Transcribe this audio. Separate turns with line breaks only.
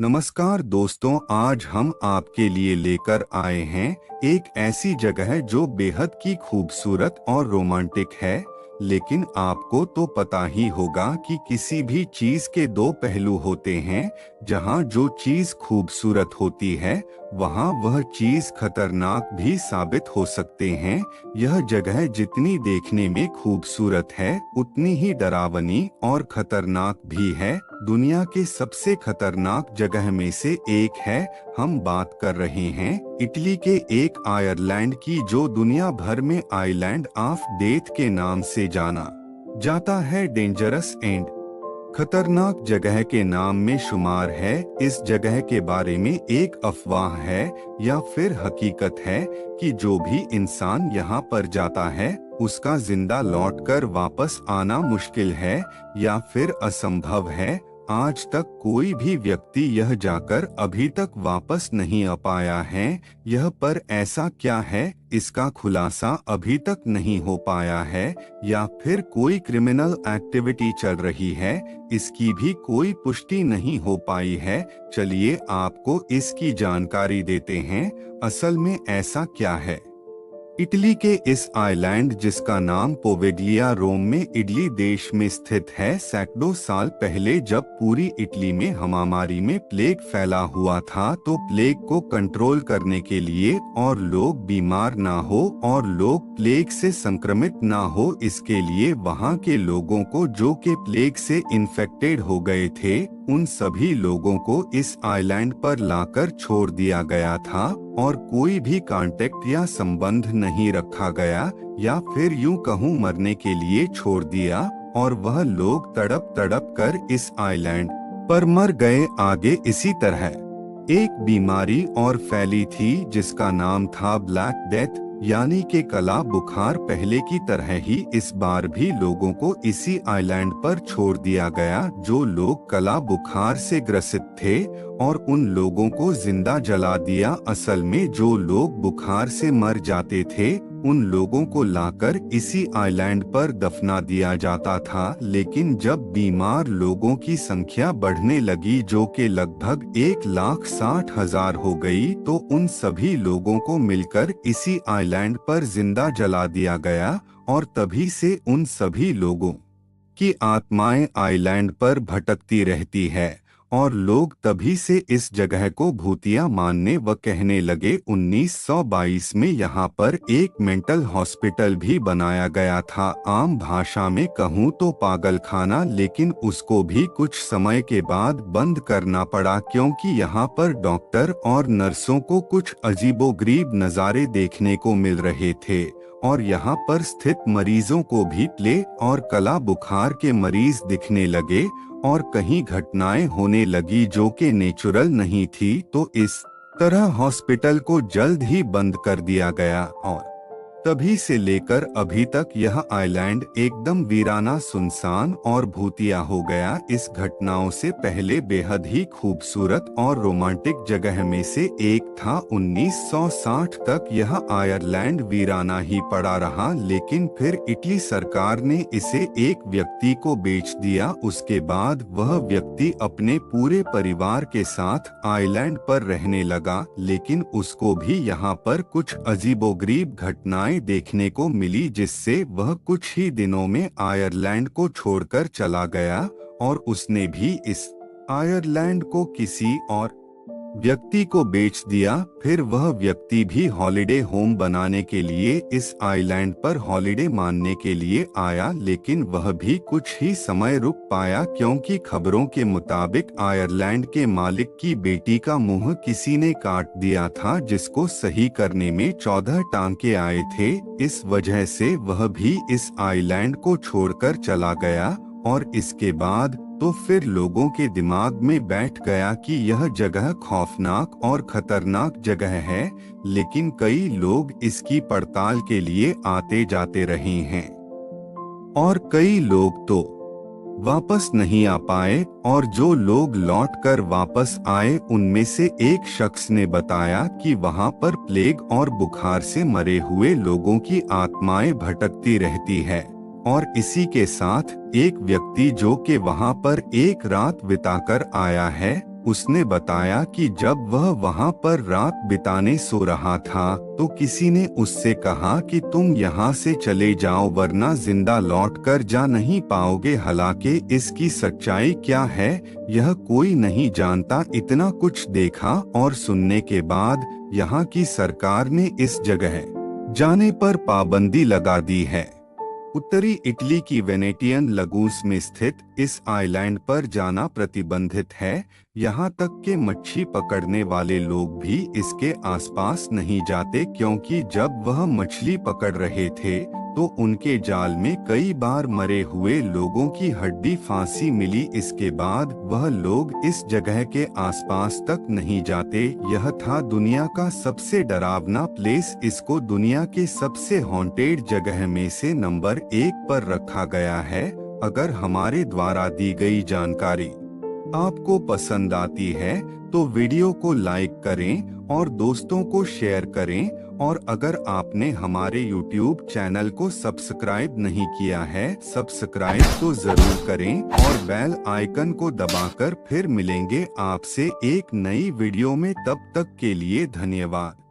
नमस्कार दोस्तों, आज हम आपके लिए लेकर आए हैं एक ऐसी जगह जो बेहद की खूबसूरत और रोमांटिक है। लेकिन आपको तो पता ही होगा कि किसी भी चीज के दो पहलू होते हैं। जहां जो चीज खूबसूरत होती है वहां वह चीज खतरनाक भी साबित हो सकते हैं। यह जगह जितनी देखने में खूबसूरत है उतनी ही डरावनी और खतरनाक भी है। दुनिया के सबसे खतरनाक जगह में से एक है। हम बात कर रहे हैं इटली के एक आयरलैंड की, जो दुनिया भर में आइलैंड ऑफ डेथ के नाम से जाना जाता है। डेंजरस एंड खतरनाक जगह के नाम में शुमार है। इस जगह के बारे में एक अफवाह है या फिर हकीकत है कि जो भी इंसान यहाँ पर जाता है उसका जिंदा लौटकर वापस आना मुश्किल है या फिर असंभव है। आज तक कोई भी व्यक्ति यह जाकर अभी तक वापस नहीं आ पाया है। यह पर ऐसा क्या है, इसका खुलासा अभी तक नहीं हो पाया है या फिर कोई क्रिमिनल एक्टिविटी चल रही है, इसकी भी कोई पुष्टि नहीं हो पाई है। चलिए आपको इसकी जानकारी देते हैं। असल में ऐसा क्या है। इटली के इस आइलैंड, जिसका नाम पोवेग्लिया रोम में इटली देश में स्थित है, सैकड़ों साल पहले जब पूरी इटली में महामारी में प्लेग फैला हुआ था, तो प्लेग को कंट्रोल करने के लिए और लोग बीमार ना हो और लोग प्लेग से संक्रमित ना हो, इसके लिए वहां के लोगों को, जो कि प्लेग से इन्फेक्टेड हो गए थे, उन सभी लोगों को इस आइलैंड पर लाकर छोड़ दिया गया था और कोई भी कांटेक्ट या संबंध नहीं रखा गया, या फिर यूं कहूं मरने के लिए छोड़ दिया और वह लोग तड़प तड़प कर इस आइलैंड पर मर गए। आगे इसी तरह एक बीमारी और फैली थी जिसका नाम था ब्लैक डेथ, यानी कि काला बुखार। पहले की तरह ही इस बार भी लोगों को इसी आइलैंड पर छोड़ दिया गया, जो लोग काला बुखार से ग्रसित थे, और उन लोगों को जिंदा जला दिया। असल में जो लोग बुखार से मर जाते थे उन लोगों को लाकर इसी आइलैंड पर दफना दिया जाता था। लेकिन जब बीमार लोगों की संख्या बढ़ने लगी, जो कि लगभग 1,60,000 हो गई, तो उन सभी लोगों को मिलकर इसी आइलैंड पर जिंदा जला दिया गया और तभी से उन सभी लोगों की आत्माएं आइलैंड पर भटकती रहती है और लोग तभी से इस जगह को भूतिया मानने व कहने लगे। 1922 में यहाँ पर एक मेंटल हॉस्पिटल भी बनाया गया था, आम भाषा में कहूँ तो पागलखाना, लेकिन उसको भी कुछ समय के बाद बंद करना पड़ा, क्योंकि यहाँ पर डॉक्टर और नर्सों को कुछ अजीबोगरीब नज़ारे देखने को मिल रहे थे और यहाँ पर स्थित मरीजों को भी प्लेग और काला बुखार के मरीज दिखने लगे और कहीं घटनाएं होने लगी जो कि नेचुरल नहीं थी। तो इस तरह हॉस्पिटल को जल्द ही बंद कर दिया गया और तभी से लेकर अभी तक यह आइलैंड एकदम वीराना, सुनसान और भूतिया हो गया। इस घटनाओं से पहले बेहद ही खूबसूरत और रोमांटिक जगह में से एक था। 1960 तक यह आयरलैंड वीराना ही पड़ा रहा, लेकिन फिर इटली सरकार ने इसे एक व्यक्ति को बेच दिया। उसके बाद वह व्यक्ति अपने पूरे परिवार के साथ आइलैंड पर रहने लगा, लेकिन उसको भी यहाँ पर कुछ अजीबोगरीब घटनाएं देखने को मिली, जिससे वह कुछ ही दिनों में आयरलैंड को छोड़कर चला गया और उसने भी इस आयरलैंड को किसी और व्यक्ति को बेच दिया। फिर वह व्यक्ति भी हॉलिडे होम बनाने के लिए इस आइलैंड पर हॉलिडे मानने के लिए आया, लेकिन वह भी कुछ ही समय रुक पाया, क्योंकि खबरों के मुताबिक आयरलैंड के मालिक की बेटी का मुंह किसी ने काट दिया था, जिसको सही करने में 14 टांके आए थे। इस वजह से वह भी इस आइलैंड को छोड़कर चला गया और इसके बाद तो फिर लोगों के दिमाग में बैठ गया कि यह जगह खौफनाक और खतरनाक जगह है, लेकिन कई लोग इसकी पड़ताल के लिए आते जाते रहे हैं और कई लोग तो वापस नहीं आ पाए, और जो लोग लौटकर वापस आए उनमें से एक शख्स ने बताया कि वहां पर प्लेग और बुखार से मरे हुए लोगों की आत्माएं भटकती रहती है। और इसी के साथ एक व्यक्ति जो कि वहां पर एक रात बिताकर आया है, उसने बताया कि जब वह वहां पर रात बिताने सो रहा था तो किसी ने उससे कहा कि तुम यहाँ से चले जाओ वरना जिंदा लौट कर जा नहीं पाओगे। हालांकि इसकी सच्चाई क्या है यह कोई नहीं जानता। इतना कुछ देखा और सुनने के बाद यहाँ की सरकार ने इस जगह जाने पर पाबंदी लगा दी है। उत्तरी इटली की वेनेटियन लगूस में स्थित इस आइलैंड पर जाना प्रतिबंधित है। यहाँ तक के मच्छी पकड़ने वाले लोग भी इसके आसपास नहीं जाते, क्योंकि जब वह मछली पकड़ रहे थे तो उनके जाल में कई बार मरे हुए लोगों की हड्डी फांसी मिली। इसके बाद वह लोग इस जगह के आसपास तक नहीं जाते। यह था दुनिया का सबसे डरावना प्लेस। इसको दुनिया के सबसे हॉन्टेड जगह में से नंबर 1 पर रखा गया है। अगर हमारे द्वारा दी गई जानकारी आपको पसंद आती है तो वीडियो को लाइक करें और दोस्तों को शेयर करें। और अगर आपने हमारे YouTube चैनल को सब्सक्राइब नहीं किया है, सब्सक्राइब तो जरूर करें और बेल आइकन को दबाकर फिर मिलेंगे आपसे एक नई वीडियो में। तब तक के लिए धन्यवाद।